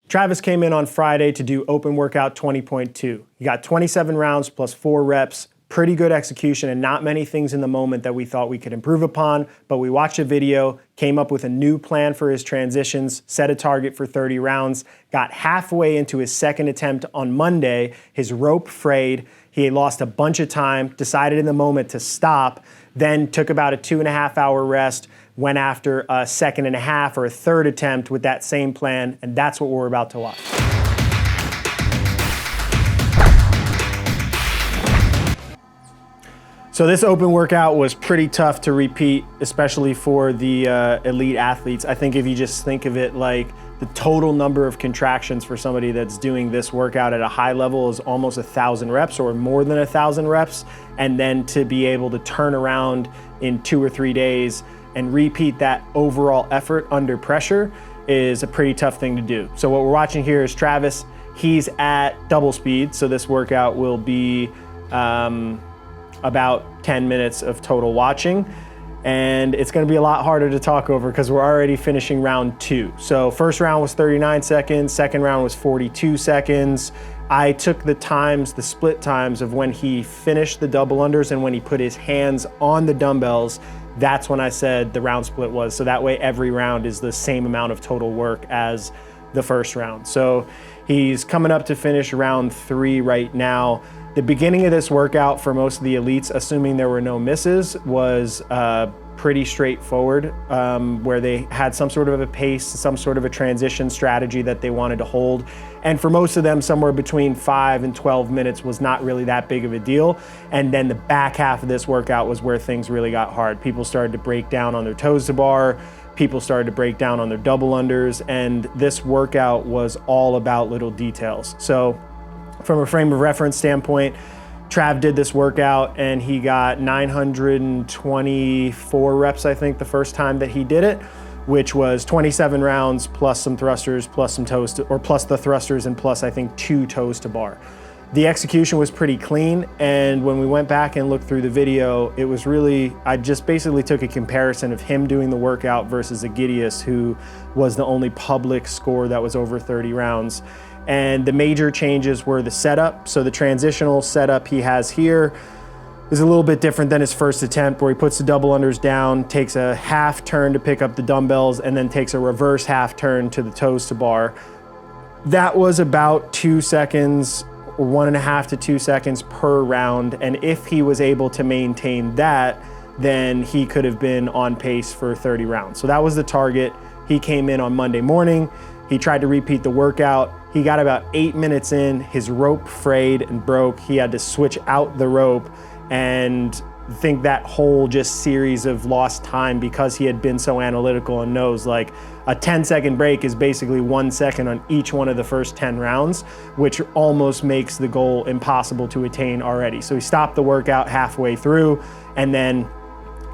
Travis came in on Friday to do open workout 20.2. He got 27 rounds plus 4 reps, pretty good execution and not many things in the moment that we thought we could improve upon, but we watched a video, came up with a new plan for his transitions, set a target for 30 rounds, got halfway into his second attempt on Monday, his rope frayed, he had lost a bunch of time, decided in the moment to stop, then took about a 2.5 hour rest, went after a 2.5 or a third attempt with that same plan, and that's what we're about to watch. So this open workout was pretty tough to repeat, especially for the elite athletes. I think if you just think of it like the total number of contractions for somebody that's doing this workout at a high level is almost 1,000 reps or more than 1,000 reps. And then to be able to turn around in 2 or 3 days and repeat that overall effort under pressure is a pretty tough thing to do. So what we're watching here is Travis. He's at double speed. So this workout will be about 10 minutes of total watching. And it's gonna be a lot harder to talk over because we're already finishing round 2. So first round was 39 seconds, second round was 42 seconds. I took the times, the split times of when he finished the double unders and when he put his hands on the dumbbells. That's when I said the round split was. So that way every round is the same amount of total work as the first round. So he's coming up to finish round 3 right now. The beginning of this workout for most of the elites, assuming there were no misses, was pretty straightforward, where they had some sort of a pace, some sort of a transition strategy that they wanted to hold. And for most of them, somewhere between 5 and 12 minutes was not really that big of a deal. And then the back half of this workout was where things really got hard. People started to break down on their toes to bar, people started to break down on their double unders, and this workout was all about little details. So from a frame of reference standpoint, Trav did this workout and he got 924 reps, I think, the first time that he did it, which was 27 rounds plus some thrusters, plus some toes to, or plus the thrusters and plus I think 2 toes to bar. The execution was pretty clean, and when we went back and looked through the video, it was really, I just basically took a comparison of him doing the workout versus Agidius, who was the only public score that was over 30 rounds. And the major changes were the setup. So the transitional setup he has here is a little bit different than his first attempt, where he puts the double unders down, takes a half turn to pick up the dumbbells, and then takes a reverse half turn to the toes to bar. That was about 2 seconds, or 1.5 to 2 seconds per round. And if he was able to maintain that, then he could have been on pace for 30 rounds. So that was the target. He came in on Monday morning. He tried to repeat the workout. He got about 8 minutes in, his rope frayed and broke. He had to switch out the rope, and I think that whole just series of lost time, because he had been so analytical and knows like a 10-second break is basically 1 second on each one of the first 10 rounds, which almost makes the goal impossible to attain already. So he stopped the workout halfway through and then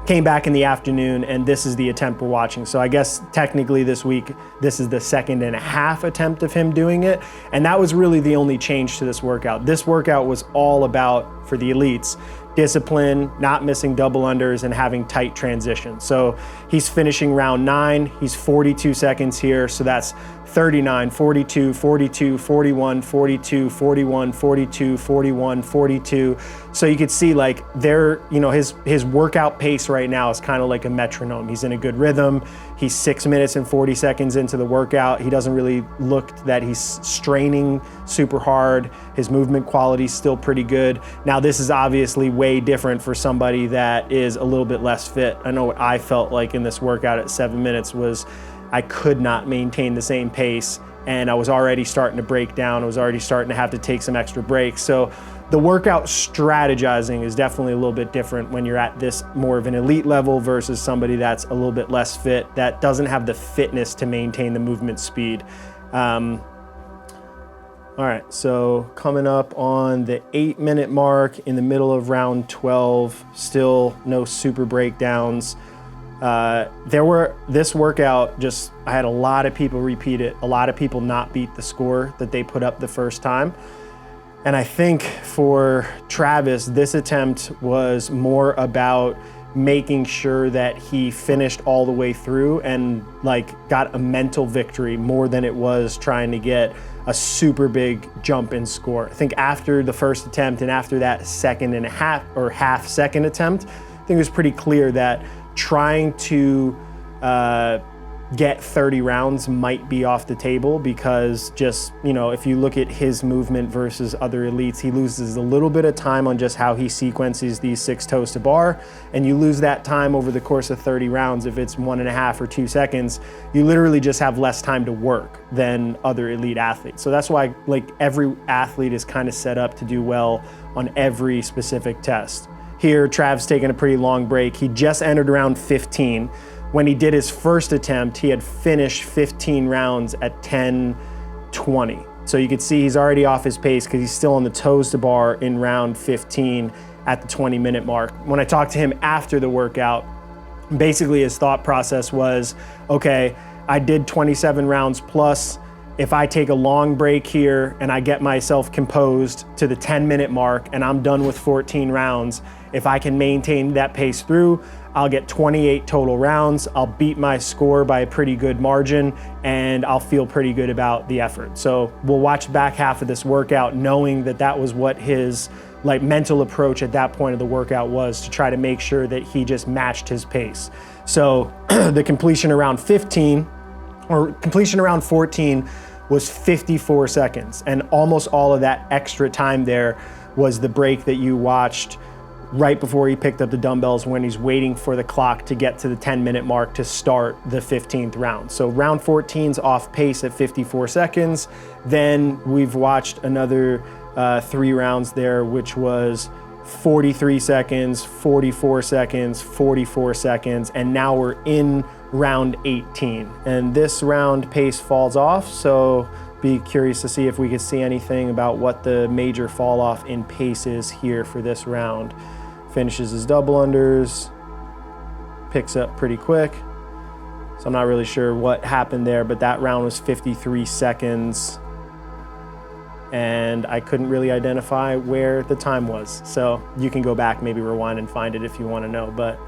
came back in the afternoon, and this is the attempt we're watching. So I guess technically this week, this is the 2.5 attempt of him doing it. And that was really the only change to this workout. This workout was all about, for the elites, discipline, not missing double unders, and having tight transitions. So he's finishing round 9. He's 42 seconds here. So that's 39, 42, 42, 41, 42, 41, 42, 41, 42. So you could see like there, you know, his workout pace right now is kind of like a metronome. He's in a good rhythm. He's 6 minutes and 40 seconds into the workout. He doesn't really look that he's straining super hard. His movement quality is still pretty good. Now this is obviously way different for somebody that is a little bit less fit. I know what I felt like in this workout at 7 minutes was I could not maintain the same pace, and I was already starting to break down. I was already starting to have to take some extra breaks. So the workout strategizing is definitely a little bit different when you're at this more of an elite level versus somebody that's a little bit less fit, that doesn't have the fitness to maintain the movement speed. All right, so coming up on the 8-minute mark in the middle of round 12, still no super breakdowns. This workout, just, I had a lot of people repeat it, a lot of people not beat the score that they put up the first time. And I think for Travis, this attempt was more about making sure that he finished all the way through and like got a mental victory more than it was trying to get a super big jump in score. I think after the first attempt and after that second and a half or half second attempt, I think it was pretty clear that trying to get 30 rounds might be off the table, because just, you know, if you look at his movement versus other elites, he loses a little bit of time on just how he sequences these 6 toes to bar, and you lose that time over the course of 30 rounds. If it's 1.5 or 2 seconds, you literally just have less time to work than other elite athletes. So that's why like every athlete is kind of set up to do well on every specific test. Here, Trav's taking a pretty long break. He just entered round 15. When he did his first attempt, he had finished 15 rounds at 10:20. So you can see he's already off his pace because he's still on the toes to bar in round 15 at the 20-minute mark. When I talked to him after the workout, basically his thought process was, okay, I did 27 rounds plus. If I take a long break here and I get myself composed to the 10-minute mark and I'm done with 14 rounds, if I can maintain that pace through, I'll get 28 total rounds. I'll beat my score by a pretty good margin, and I'll feel pretty good about the effort. So we'll watch back half of this workout knowing that that was what his like mental approach at that point of the workout was, to try to make sure that he just matched his pace. So the completion around 15 or completion around 14 was 54 seconds. And almost all of that extra time there was the break that you watched right before he picked up the dumbbells, when he's waiting for the clock to get to the 10-minute mark to start the 15th round. So round 14's off pace at 54 seconds. Then we've watched another 3 rounds there, which was 43 seconds, 44 seconds, 44 seconds, and now we're in round 18. And this round pace falls off, so be curious to see if we could see anything about what the major fall off in pace is here for this round. Finishes his double unders, picks up pretty quick. So I'm not really sure what happened there, but that round was 53 seconds. And I couldn't really identify where the time was. So you can go back, maybe rewind and find it if you want to know. But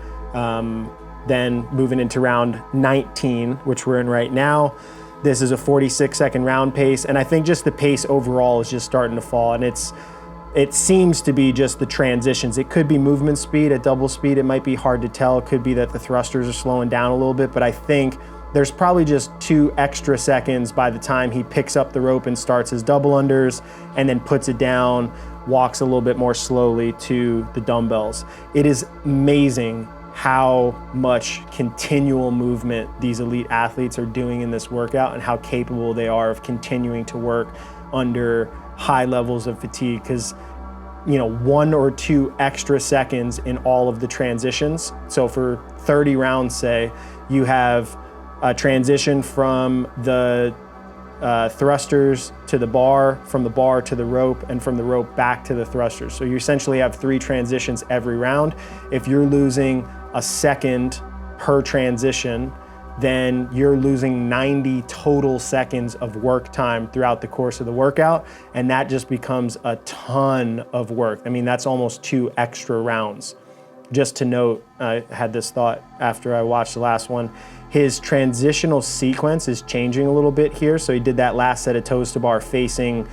then moving into round 19, which we're in right now, this is a 46-second round pace. And I think just the pace overall is just starting to fall. And it seems to be just the transitions. It could be movement speed at double speed. It might be hard to tell. It could be that the thrusters are slowing down a little bit, but I think there's probably just 2 extra seconds by the time he picks up the rope and starts his double unders and then puts it down, walks a little bit more slowly to the dumbbells. It is amazing how much continual movement these elite athletes are doing in this workout and how capable they are of continuing to work under high levels of fatigue, because 1 or 2 extra seconds in all of the transitions. So for 30 rounds, say, you have a transition from the thrusters to the bar, from the bar to the rope, and from the rope back to the thrusters. So you essentially have 3 transitions every round. If you're losing a second per transition, then you're losing 90 total seconds of work time throughout the course of the workout. And that just becomes a ton of work. I mean, that's almost 2 extra rounds. Just to note, I had this thought after I watched the last one, his transitional sequence is changing a little bit here. So he did that last set of toes to bar facing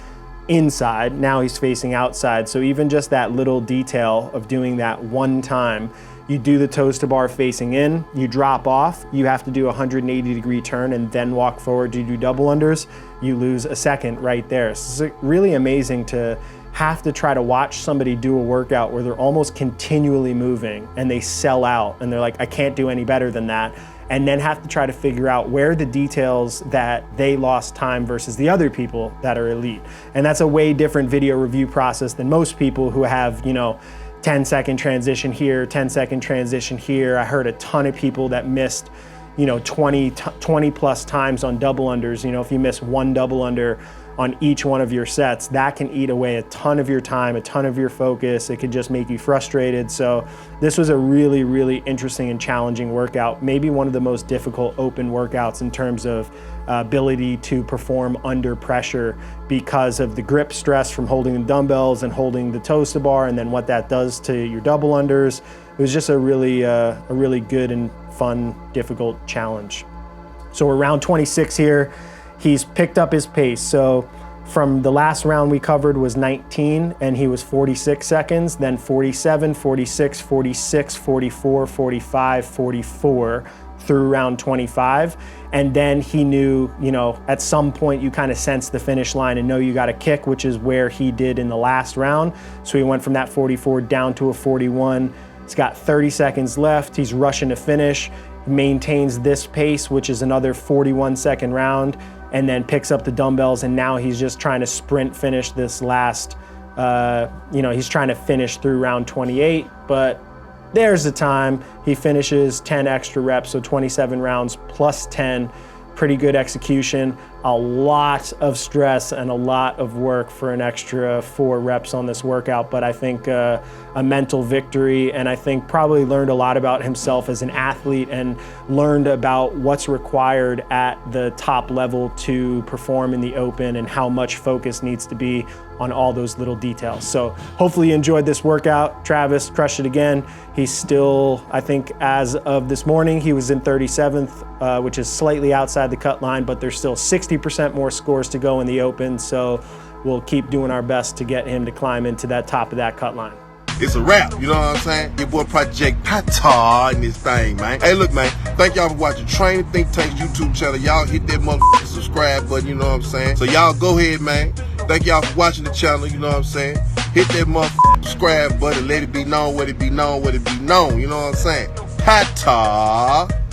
inside, now he's facing outside. So even just that little detail of doing that one time, you do the toes to bar facing in, you drop off, you have to do a 180-degree turn and then walk forward to do double unders, you lose a second right there. So it's really amazing to have to try to watch somebody do a workout where they're almost continually moving and they sell out and they're like, I can't do any better than that. And then have to try to figure out where the details that they lost time versus the other people that are elite. And that's a way different video review process than most people who have, 10-second transition here, 10-second transition here. I heard a ton of people that missed, 20 plus times on double unders. If you miss 1 double under on each one of your sets, that can eat away a ton of your time, a ton of your focus. It could just make you frustrated. So this was a really, really interesting and challenging workout. Maybe one of the most difficult open workouts in terms of ability to perform under pressure because of the grip stress from holding the dumbbells and holding the toes to bar, and then what that does to your double unders. it was just a really good and fun, difficult challenge. So we're round 26 here. He's picked up his pace. So from the last round we covered was 19 and he was 46 seconds, then 47, 46, 46, 44, 45, 44 through round 25. And then he knew, you know, at some point you kind of sense the finish line and know you got to kick, which is where he did in the last round. So he went from that 44 down to a 41. He's got 30 seconds left. He's rushing to finish, maintains this pace, which is another 41-second round, and then picks up the dumbbells. And now he's just trying to sprint finish this last, he's trying to finish through round 28, but there's the time. He finishes 10 extra reps, so 27 rounds plus 10. Pretty good execution, a lot of stress and a lot of work for an extra 4 reps on this workout, but I think a mental victory, and I think probably learned a lot about himself as an athlete and learned about what's required at the top level to perform in the open and how much focus needs to be on all those little details. So hopefully you enjoyed this workout. Travis crushed it again. He's still, I think as of this morning, he was in 37th, which is slightly outside the cut line, but there's still 60% more scores to go in the open. So we'll keep doing our best to get him to climb into that top of that cut line. It's a wrap, you know what I'm saying? Your boy Project Pata in this thing, man. Hey, look, man, thank y'all for watching Training Think Tank's YouTube channel. Y'all hit that motherfucking subscribe button, you know what I'm saying? So y'all go ahead, man. Thank y'all for watching the channel, you know what I'm saying? Hit that motherfucking subscribe button, let it be known, what it be known, what it be known, you know what I'm saying? Pata.